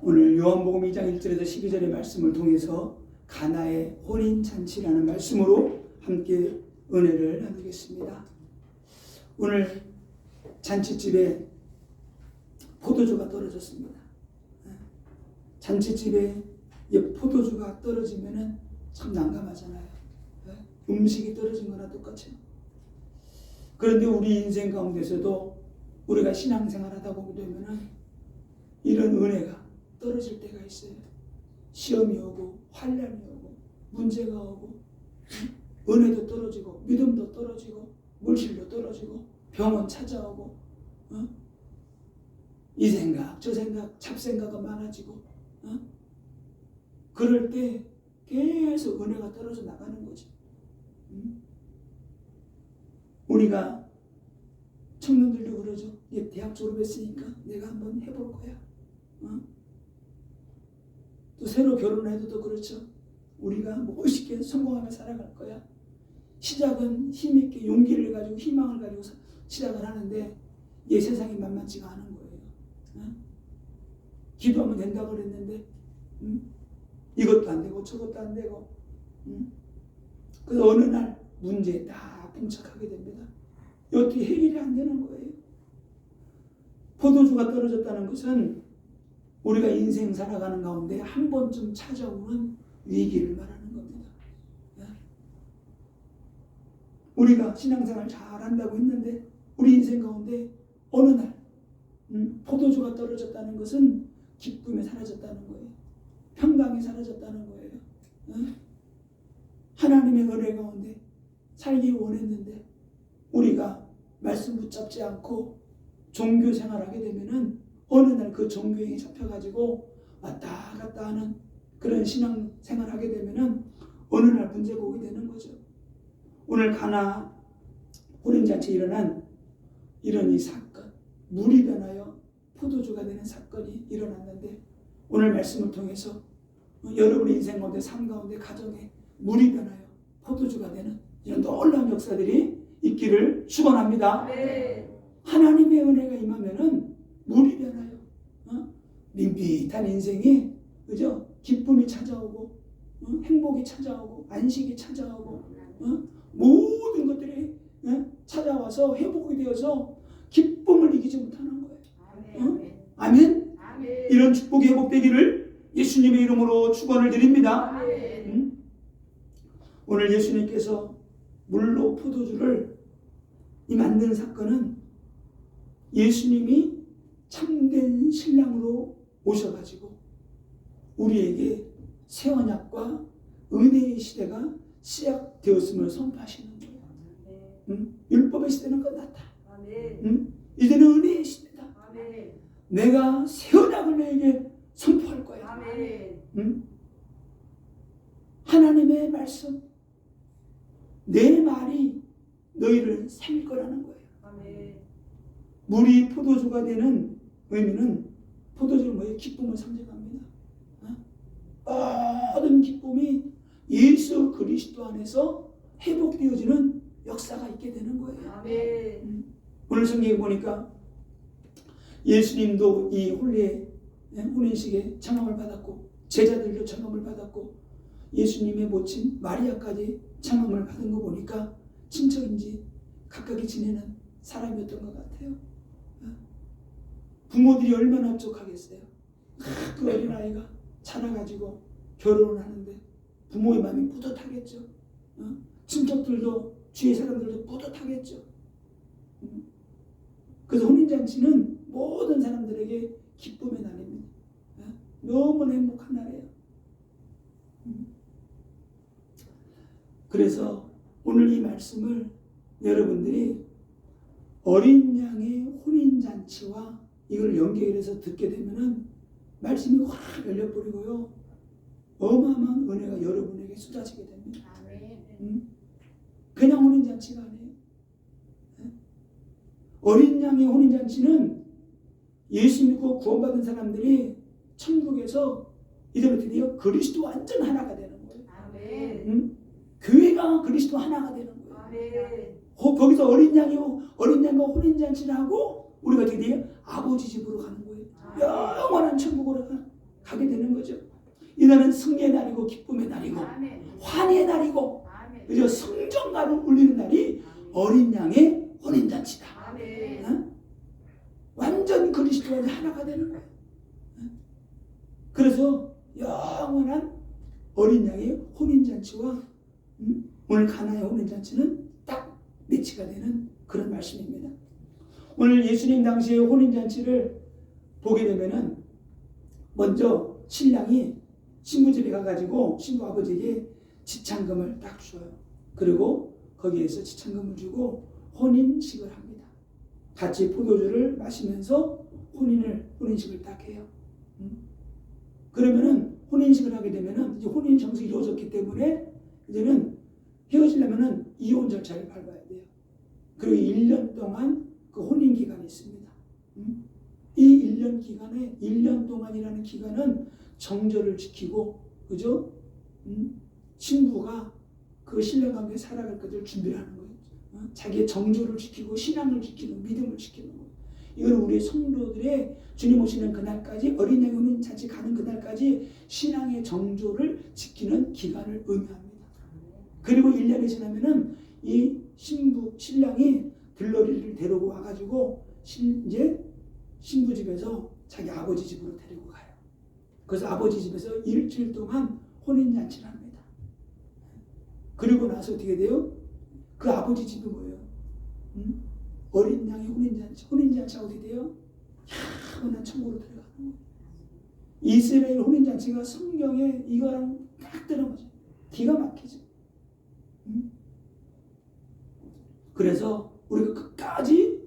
오늘 요한복음 2장 1절에서 12절의 말씀을 통해서 가나의 혼인잔치라는 말씀으로 함께 은혜를 나누겠습니다. 오늘 잔치집에 포도주가 떨어졌습니다. 잔치집에 포도주가 떨어지면 참 난감하잖아요. 음식이 떨어진 거나 똑같죠. 그런데 우리 인생 가운데서도 우리가 신앙생활 하다 보게 되면 이런 은혜가 떨어질 때가 있어요. 시험이 오고 환난이 오고 문제가 오고 은혜도 떨어지고 믿음도 떨어지고 물질도 떨어지고 병원 찾아오고 이 생각 저 생각 잡생각가 많아지고 그럴 때 계속 은혜가 떨어져 나가는 거지. 우리가 청년들도 그러죠. 대학 졸업했으니까 내가 한번 해볼 거야. 또 새로 결혼해도 또 그렇죠. 우리가 멋있게 성공하며 살아갈 거야. 시작은 힘있게 용기를 가지고 희망을 가지고 시작을 하는데 이 세상이 만만치가 않은 거예요. 기도하면 된다고 그랬는데 이것도 안 되고 저것도 안 되고 그래서 어느 날 문제에 딱 봉착하게 됩니다. 어떻게 해결이 안 되는 거예요. 포도주가 떨어졌다는 것은 우리가 인생 살아가는 가운데 한 번쯤 찾아오는 위기를 말하는 겁니다. 우리가 신앙생활 잘한다고 했는데 우리 인생 가운데 어느 날 포도주가 떨어졌다는 것은 기쁨이 사라졌다는 거예요. 평강이 사라졌다는 거예요. 하나님의 은혜 가운데 살기 원했는데 우리가 말씀 붙잡지 않고 종교 생활하게 되면은 어느 날 그 종교행위 잡혀가지고 왔다 갔다 하는 그런 신앙 생활하게 되면은 어느 날 문제가 오게 되는 거죠. 오늘 가나 혼인잔치에 일어난 이런 이 사건, 물이 변하여 포도주가 되는 사건이 일어났는데 오늘 말씀을 통해서 여러분의 인생 가운데 삶 가운데 가정에 물이 변하여 포도주가 되는 이런 놀라운 역사들이 있기를 축원합니다. 네. 하나님의 은혜가 임하면은 물이 변하여 밋밋한 인생이 그죠? 기쁨이 찾아오고 행복이 찾아오고 안식이 찾아오고 모든 것들이 찾아와서 회복이 되어서 기쁨을 이기지 못하는 거예요. 아멘. 아멘. 이런 축복이 회복되기를 예수님의 이름으로 축원을 드립니다. 오늘 예수님께서 물로 포도주를 이 만드는 사건은 예수님이 참된 신랑으로 오셔가지고 우리에게 새 언약과 은혜의 시대가 시작되었음을 선포하시는 거예요. 율법의 시대는 끝났다. 이제는 은혜의 시대다. 내가 새 언약을 너에게 선포할 거야. 하나님의 말씀, 내 말이 너희를 살릴 거라는 거예요. 물이 포도주가 되는 의미는 포도주는 뭐예요? 기쁨을 상징합니다. 모든 기쁨이 예수 그리스도 안에서 회복되어지는 역사가 있게 되는 거예요. 오늘 성경에 보니까 예수님도 이 혼인식에 청함을 받았고 제자들도 청함을 받았고 예수님의 모친 마리아까지 청함을 받은 거 보니까 친척인지 가깝게 지내는 사람이었던 것 같아요. 부모들이 얼마나 합족하겠어요. 그 어린아이가 자라가지고 결혼을 하는데 부모의 마음이 뿌듯하겠죠. 친척들도 주위 사람들도 뿌듯하겠죠. 그래서 혼인잔치는 모든 사람들에게 기쁨의 날입니다. 너무나 행복한 날이에요. 그래서 오늘 이 말씀을 여러분들이 어린 양의 혼인잔치와 이걸 연결해서 듣게 되면은 말씀이 확 열려버리고요. 어마어마한 은혜가 여러분에게 쏟아지게 됩니다. 그냥 혼인잔치가 아니에요. 어린 양의 혼인잔치는 예수 믿고 구원받은 사람들이 천국에서 이제는 드디어 그리스도 완전 하나가 되는 거예요. 교회가 그리스도 하나가 되는 거예요. 거기서 어린 양과 혼인잔치를 하고 우리가 드디어 아버지 집으로 가는 거예요. 영원한 천국으로 가게 되는 거죠. 이날은 승리의 날이고 기쁨의 날이고 환희의 날이고 그죠? 성전가를 울리는 날이 어린 양의 혼인잔치다. 어? 완전 그리스도와 하나가 되는 거예요. 그래서 영원한 어린 양의 혼인잔치와 오늘 가나의 혼인잔치는 딱 매치가 되는 그런 말씀입니다. 오늘 예수님 당시의 혼인잔치를 보게 되면은 먼저 신랑이 신부 집에 가가지고 신부 아버지에게 지창금을 딱 줘요. 그리고 거기에서 지창금을 주고 혼인식을 합니다. 같이 포도주를 마시면서 혼인식을 딱 해요. 그러면은 혼인식을 하게 되면은 이제 혼인 정식이 이루어졌기 때문에 이제는 헤어지려면은 이혼 절차를 밟아야 돼요. 그리고 1년 동안 그 혼인 기간이 있습니다. 이 1년 기간에 1년 동안이라는 기간은 정절을 지키고 그죠? 신부가 그 신랑 관계에 살아갈 것을 준비를 하는 거예요. 자기의 정조를 지키고 신앙을 지키는 믿음을 지키는 거예요. 이건 우리 성도들의 주님 오시는 그날까지 어린 양의 혼인잔치 가는 그날까지 신앙의 정조를 지키는 기간을 의미합니다. 그리고 1년이 지나면은 이 신랑이 들러리를 데리고 와가지고 이제 신부 집에서 자기 아버지 집으로 데리고 가요. 그래서 아버지 집에서 일주일 동안 혼인잔치를 합니다. 그리고 나서 어떻게 돼요? 그 아버지 집이 뭐예요? 어린 양의 혼인잔치가 어떻게 돼요? 영원한 천국으로 들어가는 거예요. 이스라엘 혼인잔치가 성경에 이거랑 딱 들어맞아요. 기가 막히죠. 그래서 우리가 끝까지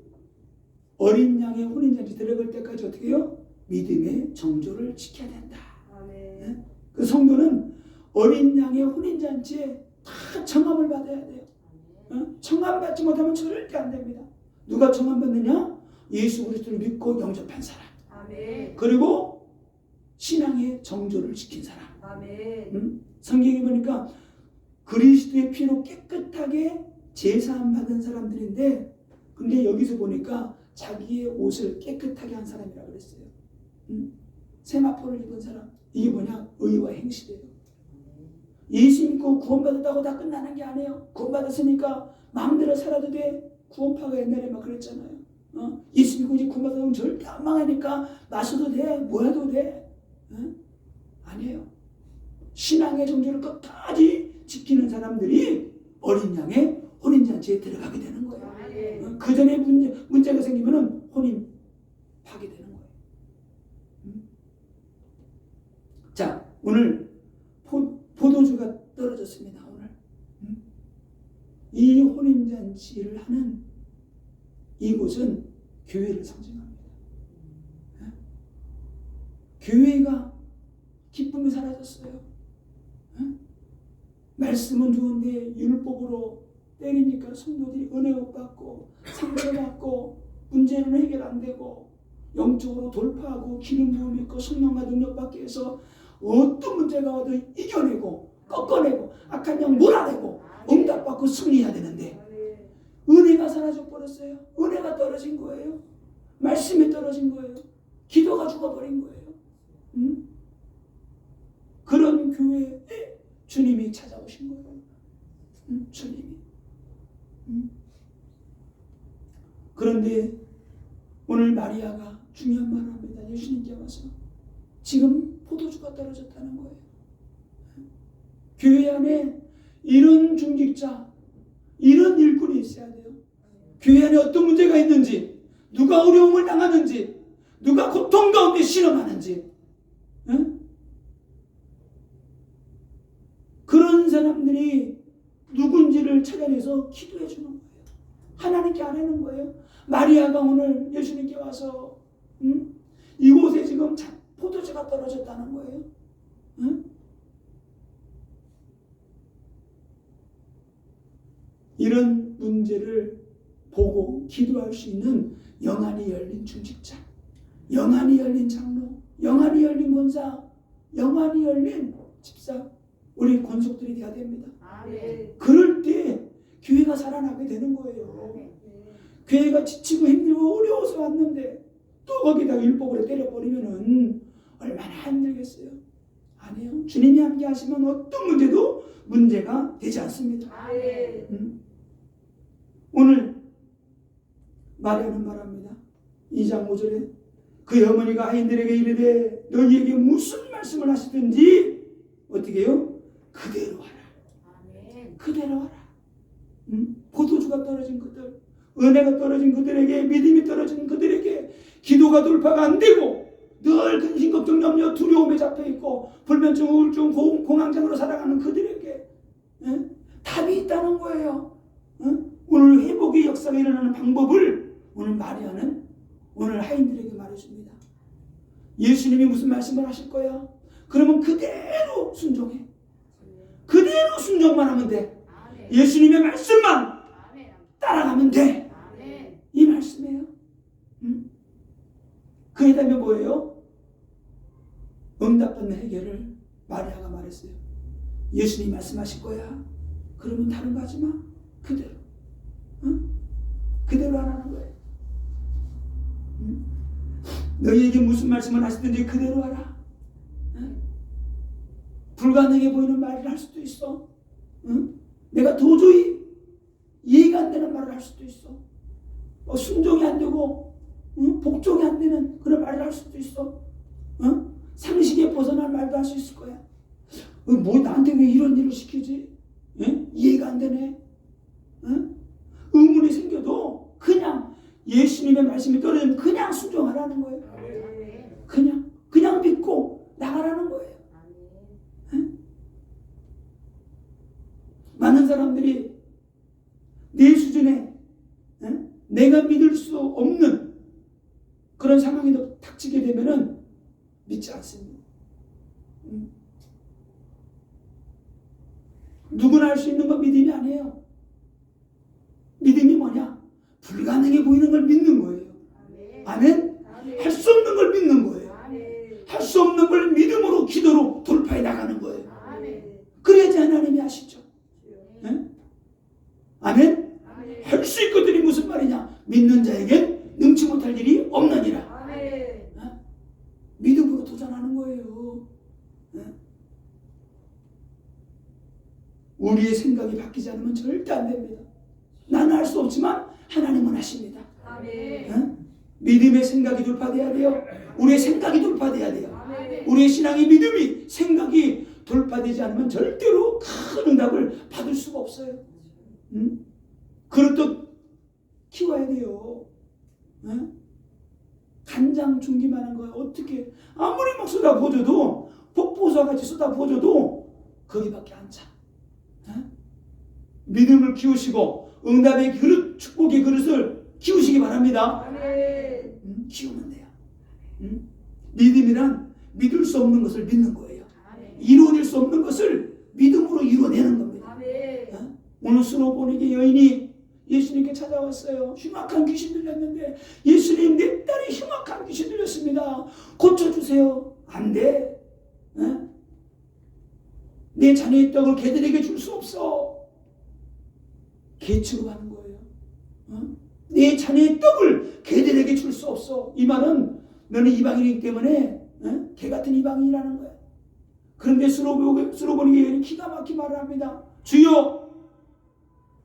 어린 양의 혼인잔치 들어갈 때까지 어떻게 해요? 믿음의 정조를 지켜야 된다. 네? 그 성도는 어린 양의 혼인잔치에 다 청함을 받아야 돼요. 청함받지 못하면 절대 안 됩니다. 누가 청함받느냐? 예수 그리스도를 믿고 영접한 사람. 아멘. 그리고 신앙의 정조를 지킨 사람. 아멘. 성경에 보니까 그리스도의 피로 깨끗하게 제사함 받은 사람들인데 근데 여기서 보니까 자기의 옷을 깨끗하게 한 사람이라고 그랬어요. 세마포를 입은 사람. 이게 뭐냐? 의와 행실이에요. 예수 믿고 구원받았다고 다 끝나는 게 아니에요. 구원받았으니까 마음대로 살아도 돼. 구원파가 옛날에 막 그랬잖아요. 예수 믿고 이제 구원받으면 절대 안 망하니까 마셔도 돼. 뭐 해도 돼. 아니에요. 신앙의 정조를 끝까지 지키는 사람들이 어린 양의 혼인잔치에 들어가게 되는 거예요. 그 전에 문제가 생기면은 혼인 파괴되는 거예요. 자, 오늘 포도주가 떨어졌습니다. 오늘 이 혼인잔치를 하는 이곳은 교회를 상징합니다. 교회가 기쁨이 사라졌어요. 말씀은 좋은데 율법으로 때리니까 성도들이 은혜 못 받고 상처받고 문제는 해결 안 되고 영적으로 돌파하고 기름 부음 있고 성령과 능력 받게 해서 어떤 문제가 와도 이겨내고 꺾어내고 악한 영 몰아내고 응답받고 승리해야 되는데 은혜가 사라져 버렸어요. 은혜가 떨어진 거예요. 말씀이 떨어진 거예요. 기도가 죽어버린 거예요. 그런 교회에 주님이 찾아오신 거예요. 주님이. 그런데 오늘 마리아가 중요한 말을 합니다. 예수님께 와서 지금 포도주가 떨어졌다는 거예요. 교회 안에 이런 중직자, 이런 일꾼이 있어야 돼요. 교회 안에 어떤 문제가 있는지, 누가 어려움을 당하는지, 누가 고통 가운데 신음하는지, 그런 사람들이 누군지를 찾아내서 기도해 주는 거예요. 하나님께 아뢰는 거예요. 마리아가 오늘 예수님께 와서 이곳에 지금 포도주가 떨어졌다는 거예요. 이런 문제를 보고 기도할 수 있는 영안이 열린 중직자, 영안이 열린 장로, 영안이 열린 권사, 영안이 열린 집사, 우리 권속들이 돼야 됩니다. 그럴 때 교회가 살아나게 되는 거예요. 교회가 지치고 힘들고 어려워서 왔는데 또 거기다 율법으로 때려버리면은 얼마나 힘들겠어요. 아니에요. 주님이 함께 하시면 어떤 문제도 문제가 되지 않습니다. 오늘 마리아는 말합니다. 2장 5절에 그의 어머니가 하인들에게 이르되 너희에게 무슨 말씀을 하시든지 어떻게 해요? 그대로 하라. 그대로 하라. 포도주가 떨어진 그들, 은혜가 떨어진 그들에게, 믿음이 떨어진 그들에게, 기도가 돌파가 안 되고 늘 근심 걱정 염려 두려움에 잡혀있고 불면증 우울증 공황장애로 살아가는 그들에게 답이 있다는 거예요. 오늘 회복의 역사가 일어나는 방법을 오늘 마리아는 오늘 하인들에게 말해줍니다. 예수님이 무슨 말씀을 하실 거야? 그러면 그대로 순종해. 그대로 순종만 하면 돼. 예수님의 말씀만 따라가면 돼. 이 말씀이에요. 그에 다음에 뭐예요? 응답받는 해결을 마리아가 말했어요. 예수님이 말씀하실 거야. 그러면 다른 거 하지 마. 그대로. 그대로 하라는 거예요. 너희에게 무슨 말씀을 하시든지 그대로 하라. 불가능해 보이는 말을 할 수도 있어. 내가 도저히 이해가 안 되는 말을 할 수도 있어. 순종이 안 되고 복종이 안 되는 그런 말을 할 수도 있어. 상식에 벗어난 말도 할 수 있을 거야. 뭐 나한테 왜 이런 일을 시키지? 이해가 안 되네. 의문이 생겨도 그냥 예수님의 말씀이 떨어지면 그냥 순종하라는 거예요. 그냥 믿고 나가라는 거예요. 많은 사람들이 내 수준에 내가 믿을 수 없는 그런 상황이 닥치게 되면은 믿지 않습니다. 누구나 할 수 있는 건 믿음이 아니에요. 믿음이 뭐냐? 불가능해 보이는 걸 믿는 거예요. 아멘? 할 수 없는 걸 믿는 거예요. 할 수 없는 걸 믿음으로 기도로 돌파해 나가는 거예요. 그래야지 하나님이 아시죠. 아멘? 할 수 있거든이 무슨 말이냐? 믿는 자에겐 능치 못할 일이 없느니라. 믿음으로 도전하는 거예요. 우리의 생각이 바뀌지 않으면 절대 안 됩니다. 나는 할 수 없지만 하나님은 하십니다. 믿음의 생각이 돌파돼야 돼요. 우리의 생각이 돌파돼야 돼요. 우리의 신앙의 믿음이 생각이 돌파되지 않으면 절대로 큰 응답을 받을 수가 없어요. 그릇도 키워야 돼요. 간장 중기만 한 거야. 어떻게 아무리 막 쏟아부어줘도 폭포수와같이 쏟아부어줘도 거기밖에 안 차. 믿음을 키우시고 응답의 그릇, 축복의 그릇을 키우시기 바랍니다. 키우면 돼요. 믿음이란 믿을 수 없는 것을 믿는 거예요. 이루어질 수 없는 것을 믿음으로 이루어내는 겁니다. 오늘 스로보니게 여인이 예수님께 찾아왔어요. 흉악한 귀신 들렸는데 예수님 내 딸이 흉악한 귀신 들렸습니다. 고쳐주세요. 안 돼. 내 자녀의 떡을 개들에게 줄 수 없어. 개 취급하는 거예요. 내 자녀의 떡을 개들에게 줄 수 없어. 이 말은 너는 이방인이기 때문에 개 같은 이방인이라는 거야. 그런데 스로보니게 여인이 기가 막힌 말을 합니다. 주여,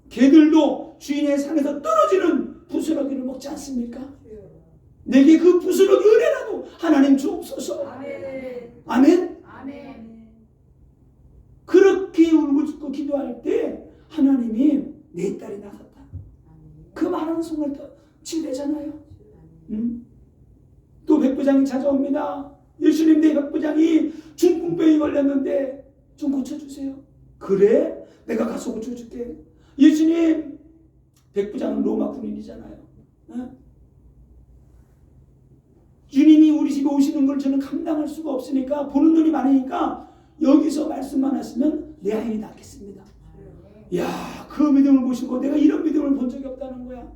개들도 주인의 상에서 떨어지는 부스러기를 먹지 않습니까? 내게 그 부스러기 은혜라도 하나님 주옵소서. 아멘. 그렇게 울고 죽고 기도할 때 하나님이 내 딸이 나섰다. 그 말하는 순간 또 치유되잖아요. 또 백부장이 찾아옵니다. 예수님, 내 백부장이 중풍병이 걸렸는데 좀 고쳐주세요. 그래? 내가 가서 고쳐줄게. 예수님, 백부장은 로마 군인이잖아요. 주님이 우리 집에 오시는 걸 저는 감당할 수가 없으니까, 보는 눈이 많으니까 여기서 말씀만 하시면 내 아이이 낫겠습니다. 야, 그 믿음을 보시고 내가 이런 믿음을 본 적이 없다는 거야.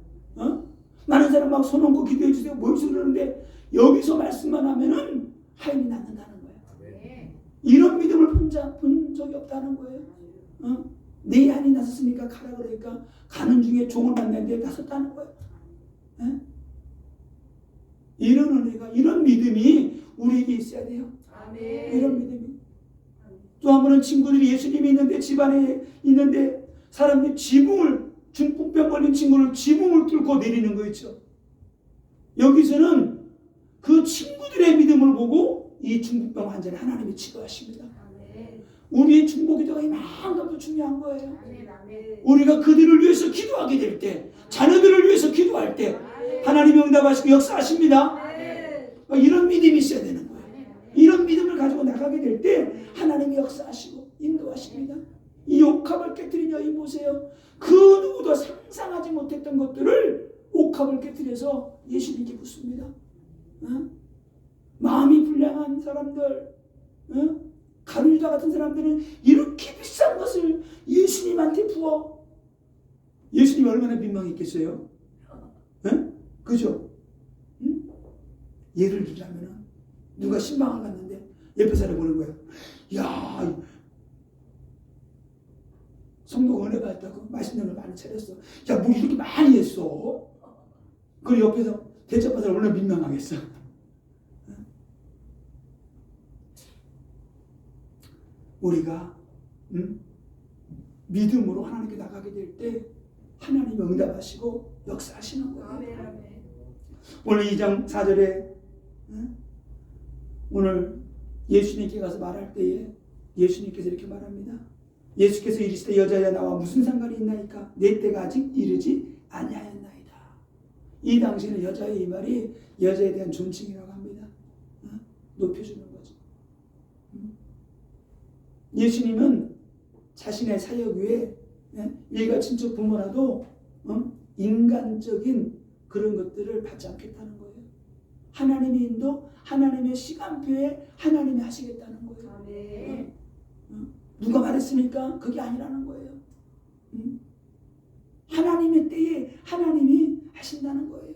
많은 사람 막 손 얹고 기도해 주세요. 뭘 그러는데 여기서 말씀만 하면은 하인이 낫는다는 거예요. 이런 믿음을 본 적이 없다는 거예요. 내 아이 나섰으니까 가라 그러니까 가는 중에 종을 만났는데 나섰다는 거예요. 이런 은혜가, 이런 믿음이 우리에게 있어야 돼요. 이런 믿음이. 또 한 번은 친구들이 예수님이 있는데 집안에 있는데 사람들이 중풍병 걸린 친구를 지붕을 뚫고 내리는 거 있죠. 여기서는 그 친구들의 믿음을 보고 이 중풍병 환자를 하나님이 치료하십니다. 우리의 중보기도가 이만큼도 중요한 거예요. 우리가 그들을 위해서 기도하게 될 때, 자녀들을 위해서 기도할 때 하나님이 응답하시고 역사하십니다. 이런 믿음이 있어야 되는 거예요. 이런 믿음을 가지고 나가게 될 때 하나님이 역사하시고 인도하십니다. 이 옥합을 깨뜨린 여인 보세요. 그 누구도 상상하지 못했던 것들을 옥합을 깨뜨려서 예수님께 묻습니다. 마음이 불량한 사람들, 가룟유다 같은 사람들은 이렇게 비싼 것을 예수님한테 부어. 예수님이 얼마나 민망했겠어요? 그죠? 예를 들자면 누가 신방을 갔는데 옆에 사람이 보는 거예요. 야, 성도가 은혜 받았다고 맛있는 걸 많이 차렸어. 야, 뭘 이렇게 많이 했어? 그리고 옆에서 대접받은 사람 얼마나 민망하겠어. 우리가 믿음으로 하나님께 나가게 될 때 하나님이 응답하시고 역사하시는 거예요. 오늘 2장 4절에 오늘 예수님께 가서 말할 때에 예수님께서 이렇게 말합니다. 예수께서 이르시되 여자야 나와 무슨 상관이 있나이까? 내 때가 아직 이르지 아니하였나이다. 이 당시에는 여자의 이 말이 여자에 대한 존칭이라고 합니다. 높여주는 거죠. 예수님은 자신의 사역 위에 일가 친척 부모라도 인간적인 그런 것들을 받지 않겠다는 거예요. 하나님의 인도, 하나님의 시간표에 하나님이 하시겠다는 거예요. 누가 말했습니까? 그게 아니라는 거예요. 하나님의 때에 하나님이 하신다는 거예요.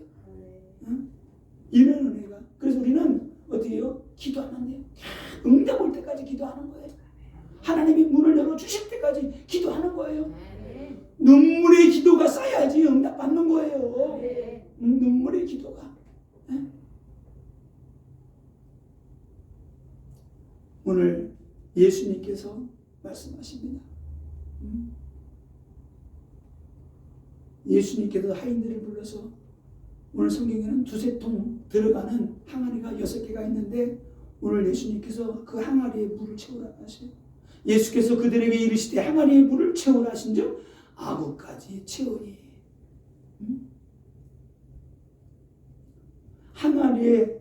이런 은혜가. 그래서 우리는 어떻게 해요? 기도하면 돼요. 응답 올 때까지 기도하는 거예요. 하나님이 문을 열어주실 때까지 기도하는 거예요. 눈물의 기도가 쌓여야지 응답 받는 거예요. 눈물의 기도가. 오늘 예수님께서 말씀하십니다. 예수님께서 하인들을 불러서 오늘 성경에는 두세 통 들어가는 항아리가 6개가 있는데 오늘 예수님께서 그 항아리에 물을 채우라 하셔요. 예수께서 그들에게 이르시되 항아리에 물을 채우라 하신즉 아구까지 채우니. 항아리에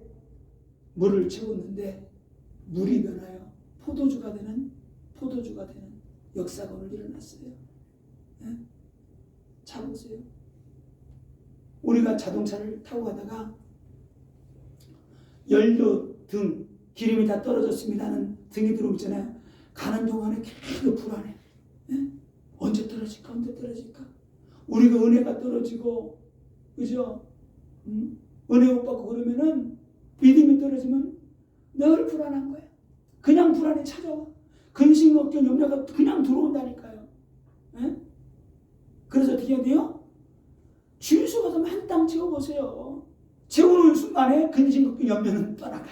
물을 채웠는데 물이 변하여 포도주가 되는 역사가 오늘 일어났어요. 자 보세요. 우리가 자동차를 타고 가다가 연료 등 기름이 다 떨어졌습니다 하는 등이 들어오잖아요. 가는 동안에 계속 불안해. 언제 떨어질까? 우리가 은혜가 떨어지고, 그죠? 은혜 못 받고 그러면은 믿음이 떨어지면 늘 불안한 거예요. 그냥 불안이 찾아와. 근심, 걱정, 염려가 그냥 들어온다니까요. 그래서 어떻게 해야 돼요? 주유소 가서 한 땅 채워보세요. 채우는 순간에 근심, 걱정, 염려는 떠나가.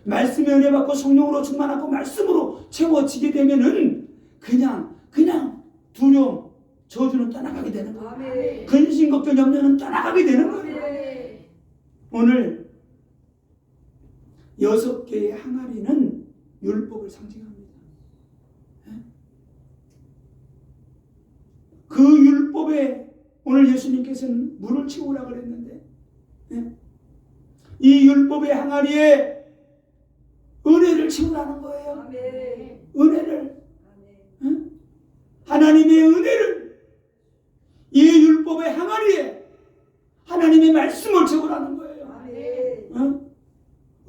말씀에 은혜 받고 성령으로 충만하고 말씀으로 채워지게 되면은 그냥 두려움, 저주는 떠나가게 되는 거예요. 근심, 걱정, 염려는 떠나가게 되는 거예요. 오늘 6개의 항아리는 율법을 상징합니다. 그 율법에 오늘 예수님께서는 물을 채우라고 그랬는데 이 율법의 항아리에 은혜를 채우라는 거예요. 은혜를. 하나님의 은혜를 이 율법의 항아리에 하나님의 말씀을 채우라는 거예요.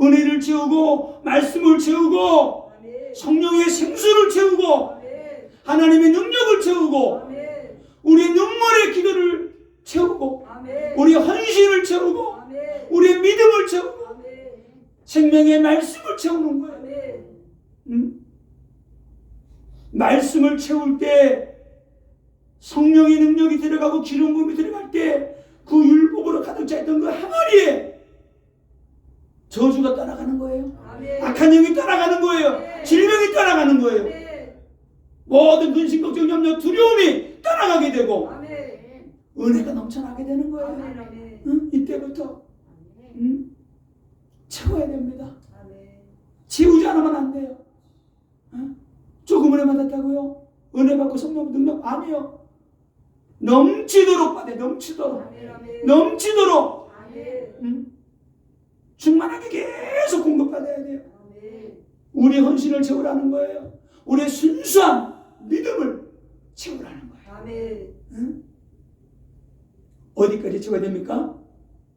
은혜를 채우고 말씀을 채우고 성령의 생수를 채우고 하나님의 능력을 채우고 우리의 눈물의 기도를 채우고 우리의 헌신을 채우고 우리의 믿음을 채우고 생명의 말씀을 채우는 거예요. 말씀을 채울 때 성령의 능력이 들어가고 기름 부음이 들어갈 때 그 율법으로 가득 차있던 그 항아리에 저주가 떠나가는 거예요. 악한 영이 떠나가는 거예요. 질병이 떠나가는 거예요. 모든 근심, 걱정, 염려, 두려움이 떠나가게 되고 은혜가 넘쳐나게 되는 거예요. 응? 이때부터 채워야 됩니다. 채우지 않으면 안 돼요. 응? 조금 은혜 받았다고요? 은혜 받고 성령 능력 아니에요. 넘치도록 받아요. 넘치도록 응? 충만하게 계속 공급받아야 돼요. 우리의 헌신을 채우라는 거예요. 우리의 순수한 믿음을 채우라는 거예요. 응? 어디까지 채워야 됩니까?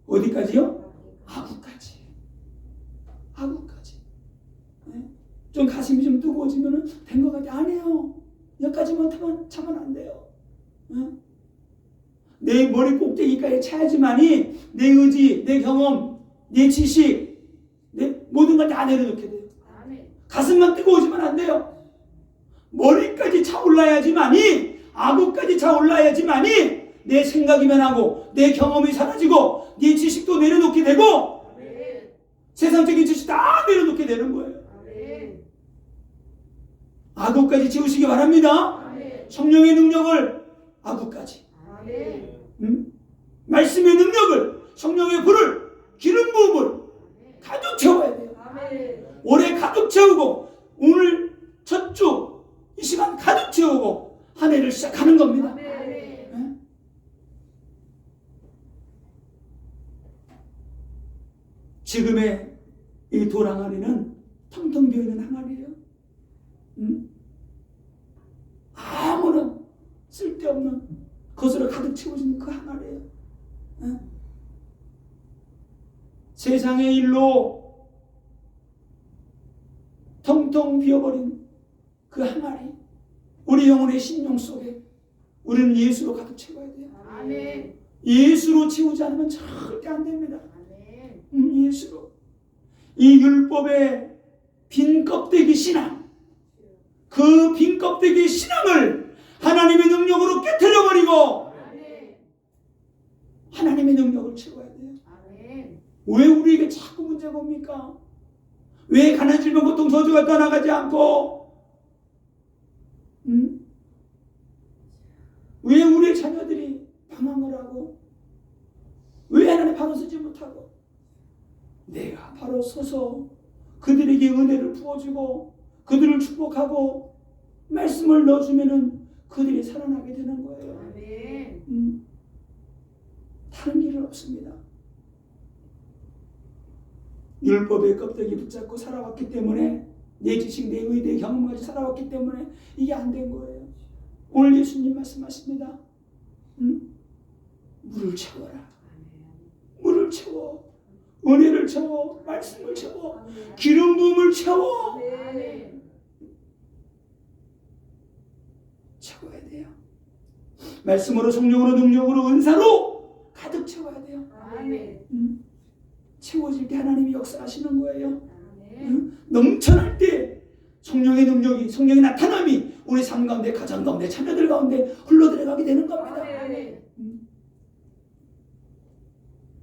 어디까지요? 아구까지. 네? 좀 가슴이 좀 뜨거워지면 된 것 같아. 아니에요. 여기까지만 차면 안 돼요. 네? 내 머리 꼭대기까지 차야지만이 내 의지, 내 경험, 내 지식, 내 모든 걸 다 내려놓게 돼요. 가슴만 뜨거워지면 안 돼요. 머리까지 차올라야지만이, 아구까지 차올라야지만이 내 생각이 변하고 내 경험이 사라지고 내 지식도 내려놓게 되고 세상적인 지식 다 내려놓게 되는 거예요. 아구까지 채우시기 바랍니다. 성령의 능력을 아구까지, 말씀의 능력을, 성령의 불을, 기름 부음을 가득 채워야 돼요. 올해 가득 채우고 오늘 첫 주 이 시간 가득 채우고 한 해를 시작하는 겁니다. 지금의 이 돌 항아리는 텅텅 비어있는 항아리예요. 아무런 쓸데없는 것으로 가득 채워진 그 항아리예요. 세상의 일로 텅텅 비어버린 그 항아리, 우리 영혼의 심령 속에 우리는 예수로 가득 채워야 돼요. 예수로 채우지 않으면 절대 안 됩니다. 예수로. 이 율법의 빈 껍데기 신앙, 그 빈 껍데기 신앙을 하나님의 능력으로 깨트려버리고 하나님의 능력을 채워야 돼요. 왜 우리에게 자꾸 문제가 옵니까? 왜 가난 질병 고통 저주가 떠나가지 않고 왜 우리의 자녀들이 방황을 하고 왜 하나님 바로 서지 못하고 내가 바로 서서 그들에게 은혜를 부어주고 그들을 축복하고 말씀을 넣어주면은 그들이 살아나게 되는 거예요. 다른 길은 없습니다. 율법의 껍데기 붙잡고 살아왔기 때문에 내 지식, 내 의대, 경험까지 살아왔기 때문에 이게 안 된 거예요. 오늘 예수님 말씀하십니다. 물을 채워라. 물을 채워. 은혜를 채워. 말씀을 채워. 기름 부음을 채워. 채워야 돼요. 말씀으로, 성령으로, 능력으로, 은사로 가득 채워야 돼요. 채워질 때 하나님이 역사하시는 거예요. 넘쳐날 때 성령의 능력이, 성령의 나타남이 우리 삶 가운데, 가정 가운데, 자녀들 가운데 흘러들어가게 되는 겁니다.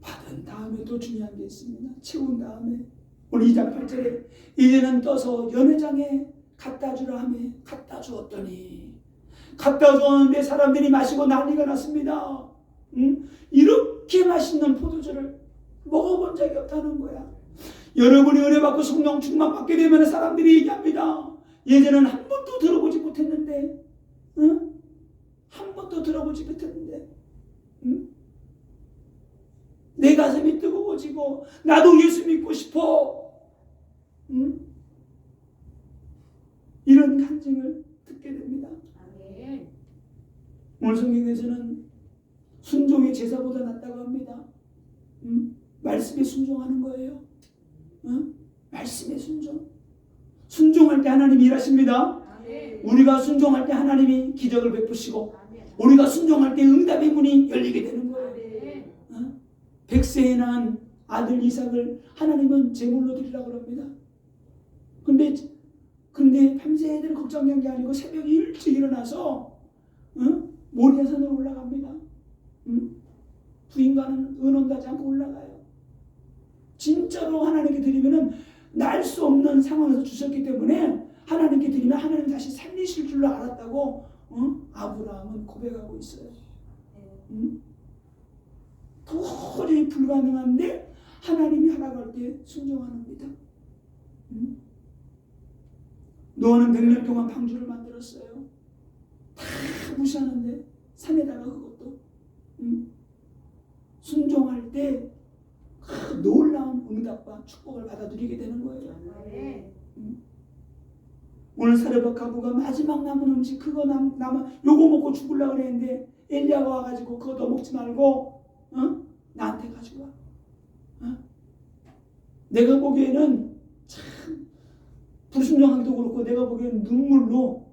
받은 다음에 또 중요한 게 있습니다. 채운 다음에 오늘 2장 8절에 이제는 떠서 연회장에 갖다 주라 하며 갖다 주었더니, 갖다 주었는데 사람들이 마시고 난리가 났습니다. 이렇게 맛있는 포도주를 먹어본 적이 없다는 거야. 여러분이 은혜 받고 성령 충만 받게 되면 사람들이 얘기합니다. 예전에는 한 번도 들어보지 못했는데, 한 번도 들어보지 못했는데, 내 가슴이 뜨거워지고 나도 예수 믿고 싶어. 이런 간증을 듣게 됩니다. 오늘 성경에서는 순종이 제사보다 낫다고 합니다. 말씀에 순종하는 거예요. 말씀에 순종. 순종할 때 하나님이 일하십니다. 우리가 순종할 때 하나님이 기적을 베푸시고 우리가 순종할 때 응답의 문이 열리게 되는 거예요. 100세에 낳은 아들 이삭을 하나님은 제물로 드리라고 합니다. 근데 밤새들 걱정한 게 아니고 새벽에 일찍 일어나서 모리아산으로 올라갑니다. 부인과는 의논하지 않고 올라가요. 진짜로 하나님께 드리면은 날 수 없는 상황에서 주셨기 때문에 하나님께 드리면 하나님 다시 살리실 줄로 알았다고 아브라함은 고백하고 있어요. 도저히 불가능한데 하나님이 하라고 할 때 순종하는 믿음. 노아는 100년 동안 방주를 만들었어요. 다 무시하는데 산에다가 그것도 순종할 때 놀라운 응답과 축복을 받아들이게 되는 거예요. 오늘 사르밧 과부가 마지막 남은 음식 그거 요거 먹고 죽으려고 그랬는데 엘리야가 와가지고 그거 더 먹지 말고 나한테 가지고 와. 내가 보기에는 참 불순종하기도 그렇고 내가 보기에는 눈물로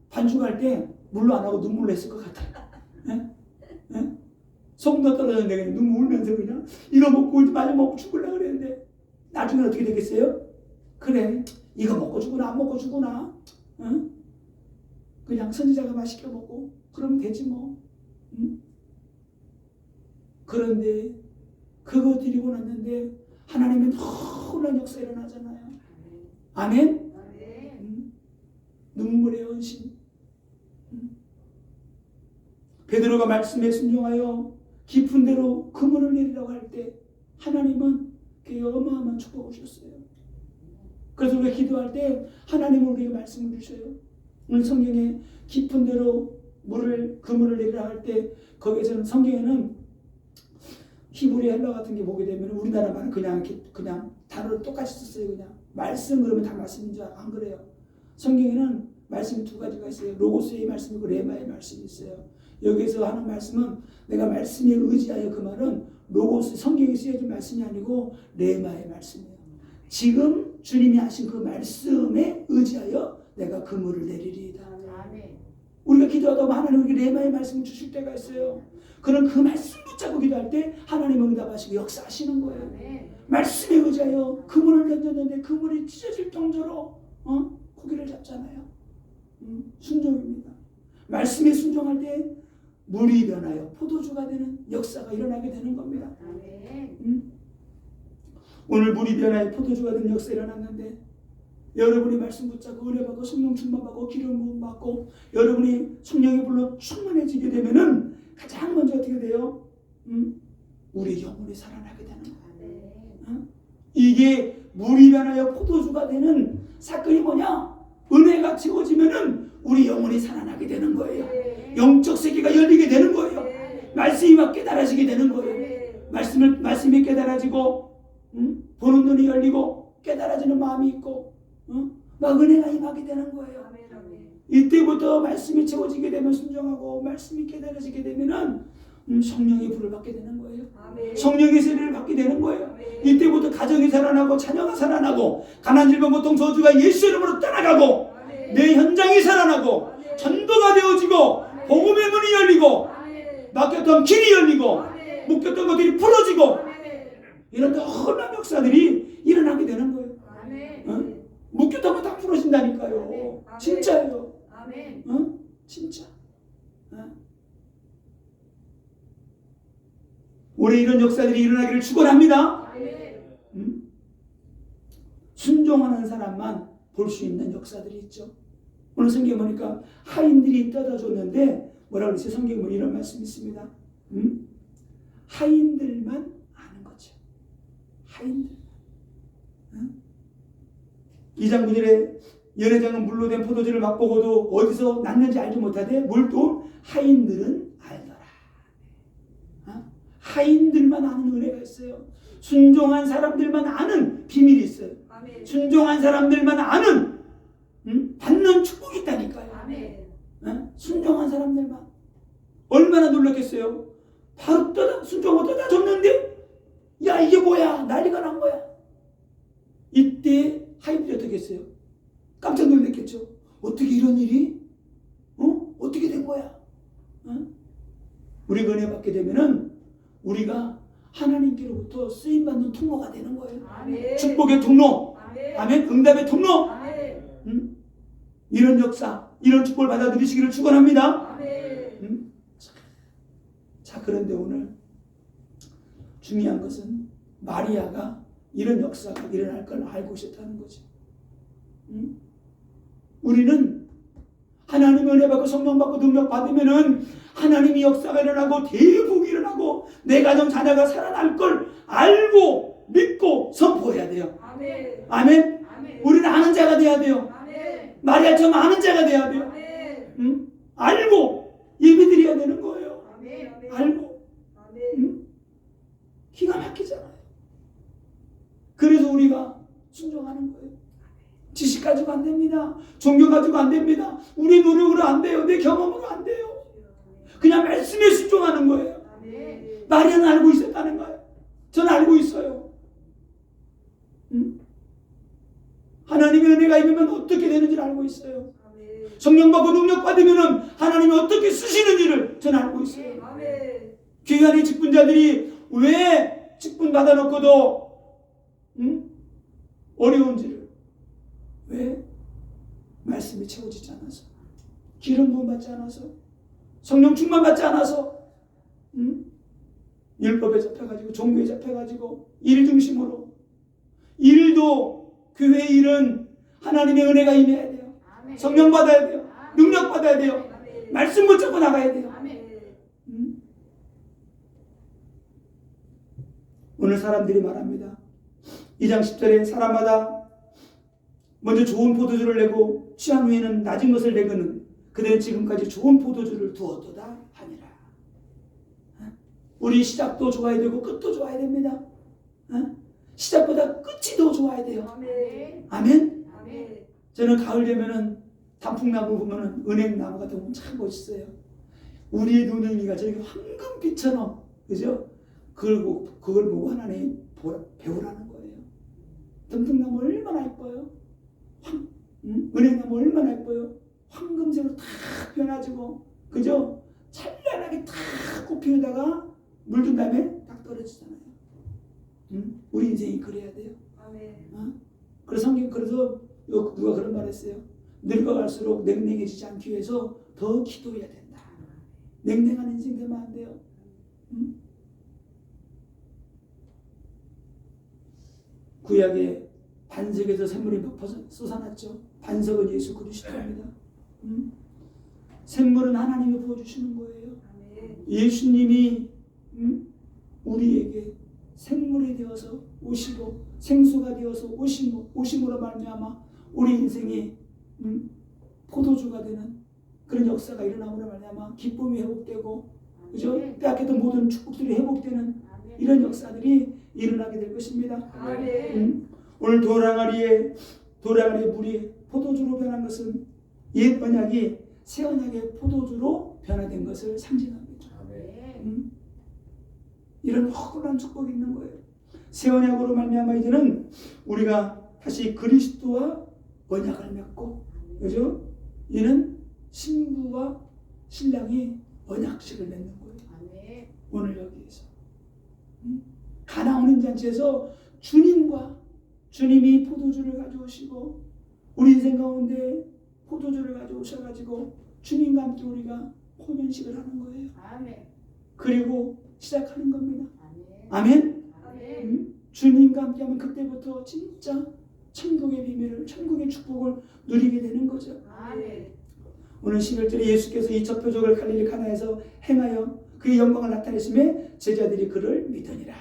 반죽할 때 물로 안 하고 눈물로 했을 것 같아. 소금도 떨어졌는데 그냥 눈물 울면서 그냥 이거 먹고 마저 먹고 죽으려고 그랬는데 나중에 어떻게 되겠어요? 그래 이거 먹고 죽으나 안 먹고 죽으나 그냥 선지자가 맛있게 먹고 그러면 되지 뭐. 그런데 그거 드리고 났는데 하나님의 놀라운 역사 일어나잖아요. 아멘? 눈물의 헌신. 베드로가 말씀에 순종하여 깊은 데로 그물을 내리라고 할 때 하나님은 그 어마어마한 축복을 주셨어요. 그래서 우리가 기도할 때 하나님은 우리에게 말씀을 주셔요. 오늘 성경에 깊은 데로 그물을 내리라 할 때 거기에서는 성경에는 히브리 헬라 같은 게 보게 되면 우리나라 말은 그냥 단어를 똑같이 썼어요. 그냥 말씀 그러면 다 말씀인 줄 안 그래요. 성경에는 말씀이 두 가지가 있어요. 로고스의 말씀이고 레마의 말씀이 있어요. 여기서 하는 말씀은 내가 말씀에 의지하여 그 말은 로고스 성경에 쓰여진 말씀이 아니고 레마의 말씀이에요. 지금 주님이 하신 그 말씀에 의지하여 내가 그물을 내리리이다. 우리가 기도하다 보면 하나님 우리에게 레마의 말씀을 주실 때가 있어요. 그런 그 말씀 붙잡고 기도할 때 하나님 응답하시고 역사하시는 거예요. 말씀에 의지하여 그물을 던졌는데 그물이 찢어질 정도로 고기를 잡잖아요. 순종입니다. 말씀에 순종할 때 물이 변하여 포도주가 되는 역사가 일어나게 되는 겁니다. 오늘 물이 변하여 포도주가 되는 역사 일어났는데 여러분이 말씀 붙잡고 은혜받고 성령 충만받고 기름 부음 받고 여러분이 성령의 불로 충만해지게 되면은 가장 먼저 어떻게 돼요? 우리 영혼이 살아나게 되는 거예요. 이게 물이 변하여 포도주가 되는 사건이 뭐냐? 은혜가 채워지면은 우리 영혼이 살아나게 되는 거예요. 영적 세계가 열리게 되는 거예요. 말씀이 막 깨달아지게 되는 거예요. 말씀이 깨달아지고 보는 눈이 열리고 깨달아지는 마음이 있고 막 은혜가 임하게 되는 거예요. 이때부터 말씀이 채워지게 되면 순종하고 말씀이 깨달아지게 되면은 성령의 불을 받게 되는 거예요. 성령의 세례를 받게 되는 거예요. 이때부터 가정이 살아나고 자녀가 살아나고 가난 질병 고통 저주가 예수 이름으로 떠나가고 내 현장이 살아나고 전도가 되어지고 복음의 문이 열리고 막혔던 길이 열리고 묶였던 것들이 풀어지고 이런 놀라운 역사들이 일어나게 되는 거예요. 묶였던 거 다 풀어진다니까요. 진짜예요. 진짜. 올해 이런 역사들이 일어나기를 축원합니다. 순종하는 사람만 볼 수 있는 역사들이 있죠. 오늘 성경에 보니까 하인들이 떠다 줬는데 뭐라고 그러세요? 성경에 보면 이런 말씀이 있습니다. 하인들만 아는 거죠. 하인들. 2장 9절에 연회장은 물로 된 포도주를 맛보고도 어디서 났는지 알지 못하되 물도 하인들은 알더라. 하인들만 아는 은혜가 있어요. 순종한 사람들만 아는 비밀이 있어요. 순종한 사람들만 아는 받는 축복이 있다니까요. 순종한 사람들만. 얼마나 놀랐겠어요. 바로 순종하고 떠다 줬는데 야 이게 뭐야 난리가 난 거야. 이때 하인들이 어떻게 했어요? 깜짝 놀랐겠죠. 어떻게 이런 일이? 어떻게 된 거야? 우리가 은혜 받게 되면은 우리가 하나님께로부터 쓰임받는 통로가 되는 거예요. 축복의 통로, 아멘. 응답의 통로. 이런 역사, 이런 축복을 받아들이시기를 축원합니다. 자, 그런데 오늘 중요한 것은 마리아가 이런 역사가 일어날 걸 알고 있었다는 거죠. 우리는 하나님의 은혜 받고 성령 받고 능력 받으면은 하나님의 역사가 일어나고 대복이 일어나고 내 가정 자녀가 살아날 걸 알고 믿고 선포해야 돼요. 아멘. 아멘. 아멘. 우리는 아는 자가 돼야 돼요. 아멘. 마리아처럼 아는 자가 돼야 돼요. 아멘. 알고 예배드려야 되는 거예요. 아멘. 아멘. 알고. 아멘. 기가 막히잖아요. 그래서 우리가 순종하는 거예요. 지식 가지고 안 됩니다. 종교 가지고 안 됩니다. 우리 노력으로 안 돼요. 내 경험으로 안 돼요. 그냥 말씀에 순종하는 거예요. 아멘. 마리아는 알고 있었다는 거예요. 저는 알고 있어요. 하나님의 은혜가 임하면 어떻게 되는지를 알고 있어요. 아멘. 성령 받고 능력 받으면 하나님이 어떻게 쓰시는지를 저는 알고 있어요. 아멘. 교회 안에 직분자들이 왜 직분 받아놓고도 어려운지를, 왜? 말씀이 채워지지 않아서, 기름 부음 받지 않아서, 성령 충만 받지 않아서, 율법에 잡혀가지고 종교에 잡혀가지고 일 중심으로, 일도 교회 일은 하나님의 은혜가 임해야 돼요. 아멘. 성령 받아야 돼요. 능력 받아야 돼요. 아멘. 말씀 붙잡고 나가야 돼요. 아멘. 오늘 사람들이 말합니다. 2장 10절에 사람마다 먼저 좋은 포도주를 내고 취한 후에는 낮은 것을 내거는 그들은 지금까지 좋은 포도주를 두었도다 하니라. 우리 시작도 좋아야 되고 끝도 좋아야 됩니다. 시작보다 끝이 더 좋아야 돼요. 아멘. 아멘. 아멘. 저는 가을 되면은 단풍나무 보면은 은행나무 같은 거 참 멋있어요. 우리의 눈은이가 저렇게 황금빛처럼, 그죠? 그걸 보고 하나님 배우라는 거예요. 단풍나무 얼마나 예뻐요? 은행나무 얼마나 예뻐요? 황금색으로 탁 변해지고, 그죠? 찬란하게 탁 꽃피우다가 물든 다음에 딱 떨어지잖아요. 우리 인생이 그래야 돼요. 아멘. 그래서 성경, 그래서 누가 그런 말 했어요. 늙어갈수록 냉랭해지지 않기 위해서 더 기도해야 된다. 냉랭한 인생 되면 안 돼요. 구약의 반석에서 샘물이 막 솟아났죠. 반석은 예수 그리스도입니다. 샘물은 하나님이 부어주시는 거예요. 아멘. 예수님이 우리에게 샘물이 되어서 오시고 생수가 되어서 오심으로 말미암아 우리 인생이 포도주가 되는 그런 역사가 일어남으로 말미암아 기쁨이 회복되고, 그죠? 빼앗겼던 모든 축복들이 회복되는 이런 역사들이 일어나게 될 것입니다. 아멘. 오늘 도랑아리의 물이 포도주로 변한 것은 옛 언약이 새 언약의 포도주로 변화된 것을 상징합니다. 이런 허술한 축복이 있는 거예요. 새 언약으로 말미암아 이제는 우리가 다시 그리스도와 언약을 맺고, 그죠? 이는 신부와 신랑이 언약식을 맺는 거예요. 오늘 여기에서 가나 혼인 잔치에서 주님이 포도주를 가져오시고 우리 인생 가운데 포도주를 가져오셔가지고 주님과 함께 우리가 혼연식을 하는 거예요. 그리고 시작하는 겁니다. 아멘. 주님과 함께하면 그때부터 진짜 천국의 비밀을, 천국의 축복을 누리게 되는 거죠. 오늘 11절에 예수께서 이 첫 표적을 갈릴리 가나에서 행하여 그의 영광을 나타내심에 제자들이 그를 믿으니라.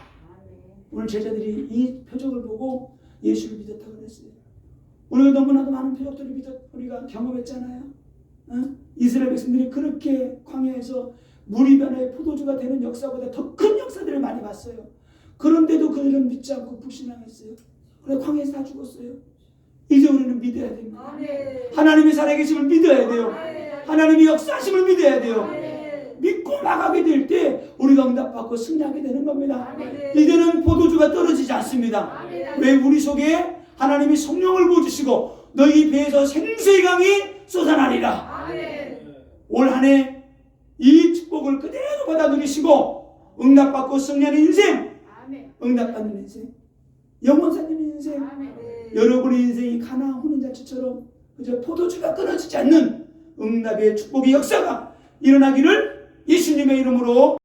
오늘 제자들이 이 표적을 보고 예수를 믿었다고 그랬어요. 우리가 너무나도 많은 표적들을 우리가 경험했잖아요. 이스라엘 백성들이 그렇게 광야에서 물이 변해 포도주가 되는 역사보다 더 큰 역사들을 많이 봤어요. 그런데도 그들은 믿지 않고 불신앙했어요. 그래서 광야에서 다 죽었어요. 이제 우리는 믿어야 됩니다. 하나님의 살아계심을 믿어야 돼요. 하나님의 역사하심을 믿어야 돼요. 믿고 나가게 될 때 우리가 응답받고 승리하게 되는 겁니다. 이제는 포도주가 떨어지지 않습니다. 왜? 우리 속에 하나님이 성령을 부어주시고 너희 배에서 생수의 강이 쏟아나리라. 올 한 해 이 축복을 그대로 받아 누리시고 응답받고 승리하는 인생, 응답받는 인생, 영원 살리는 인생, 여러분의 인생이 가나 혼인 잔치처럼 그저 포도주가 끊어지지 않는 응답의 축복의 역사가 일어나기를 예수님의 이름으로